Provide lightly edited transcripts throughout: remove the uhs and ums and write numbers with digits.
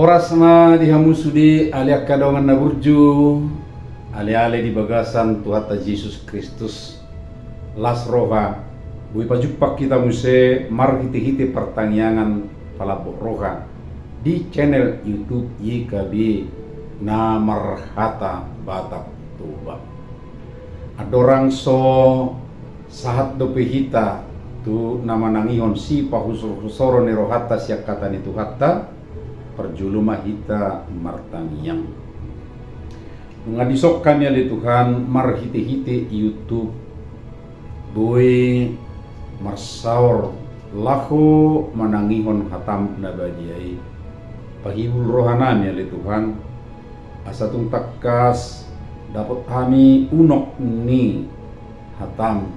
Oras na dihamusudi aliak kadongan na burju ali-ali di bagasan Tuhata Yesus Kristus las roha bui pajupak kita muse mar hiti-hiti pertanyaan palabok roha di channel YouTube YKB na Marhata Batak Tuba. Adorang so sahat dope hita tu nama nangihon si pahusoro ni rohata siak kata ni Tuhata perjuluma hita martaniang. Ngadisok kami ali Tuhan marhiti-hiti YouTube boy marsaur lahu manangihon hatam nabadiai pahibul rohanami ali Tuhan asatung takas dapat kami unok ni hatam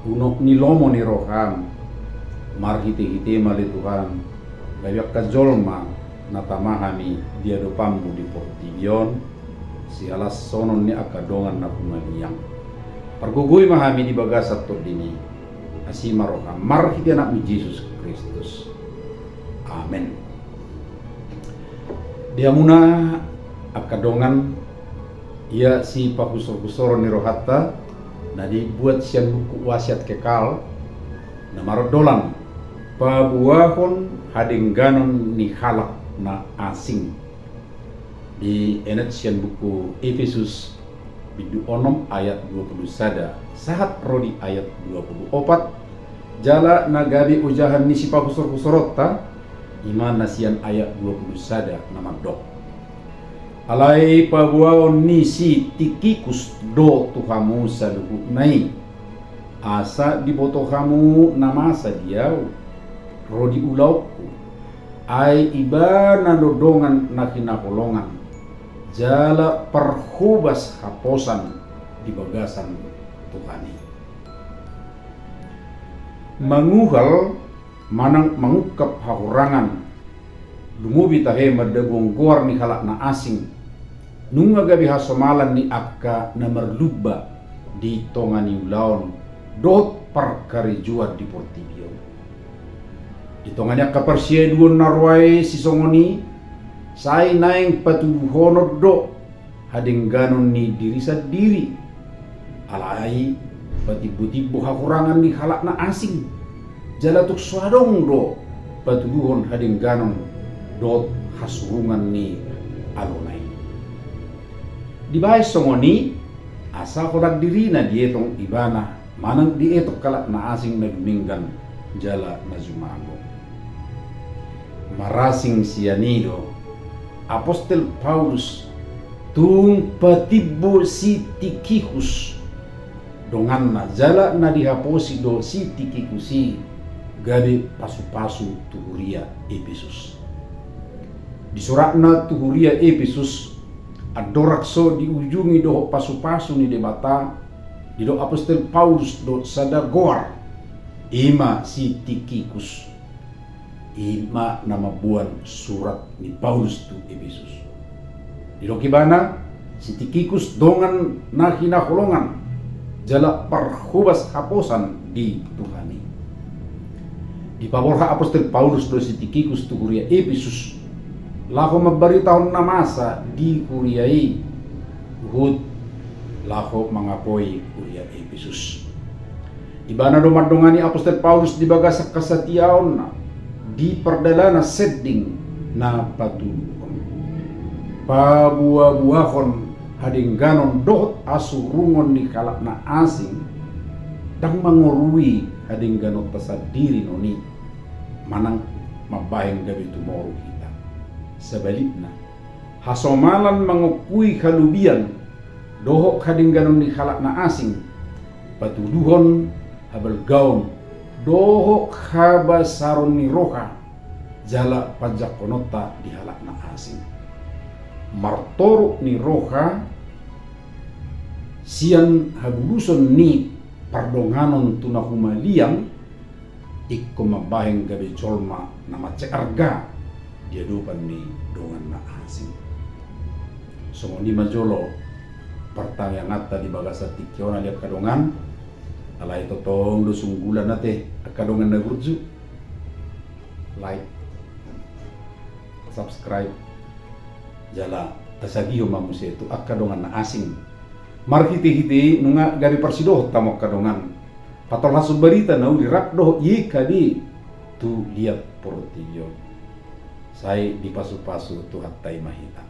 unok ni lomo ni roham marhiti-hiti mali Tuhan bayak kajolma natamahami dia dopammu di portibion si alas sonon ni akadongan na pumaliang pergugui mahami di bagasat tordini asima roha marhiti anak mi Yesus Kristus amen. Dia muna akadongan ia si pahusor-husor ni rohata na dibuat sian buku wasiat kekal na marodolan pabuahon hadingganon ni halak na asing di enetsian buku Efesus bidu onom ayat 20 sada sahat rodi ayat 24 jala nagabi ujahan ni si pahusor-husorota iman nasian ayat 20 sada nama dok alai pabuahon ni si tikikus do tuhamu saluhu nai asa dibotohamu nama sadiau rodi ulauku ai ibana dodongan nakinakolongan jala perhubas haposan di bagasan Tuhani manguhal manang mengukap hahurangan lumubi tahe madagong gor ni halak na asing nunga gabi hasomalan ni akka na merluba di tongani ulaon dot perkarijuan di portibio itonganya kapersia duon narwai sisongoni sai naing patuduhonod do hadingganon ni diri sa diri alai batibu-tibu hakurangan ni halak na asing jalatuk swadong do patuduhon hadingganon dot hasurungan ni alunay dibahas songoni asa kodak diri na dietong ibana manang dietok kalak na asing nagminggan jala na zumago marasing sianido Apostel Paulus tung patibo si Tikhikus dongan na jala na dihaposi do si Tikhikusi gabi pasu-pasu tuhuria Efesus di surat na tuhuria Efesus adorakso diujungi do pasu-pasu ni debata di do Apostel Paulus do sadagoar ima si Tikhikus ima nama buan surat ni Paulus tu Efesus di lokibana si Tikhikus dongan na hinaholongan jala perhubas haposan di Tuhani di paborha Apostel Paulus do si Tikhikus tu kuria Efesus lako mabaritaon na masa di kuriai hud lako mangapoi kuria Efesus ibana do madongani Apostel Paulus di bagasak kasatiaon na di perdalana setting na patulukon pabuah-buahon hadingganon dohot asurungon ni kalak na asing dang mangurui hadingganon tasadiri noni manang mabaheng gabi tumoro kita sebalikna hasomalan mangukui kalubian dohok hadingganon ni kalak na asing patuduhon habal gaon dohok habasaron ni roha jala pajak konota di halak na asing martorok ni roha sian habuluson ni pardonganon tunahumaliang ikko mabaheng gabi colma nama cekarga dia dupan ni dongan na asing songoni majolo pertanyaan di bagasa tikiona lihat kadongan alay totong do sunggulan nate akadongan na gurju like subscribe jala tasagiho mamusia itu akadongan na asing marhiti-hiti nunga gari persidoh tamok kadongan patol hasul berita nau dirap doh ika di tu lihat portillo saya di pasu-pasu tu hattai mahita.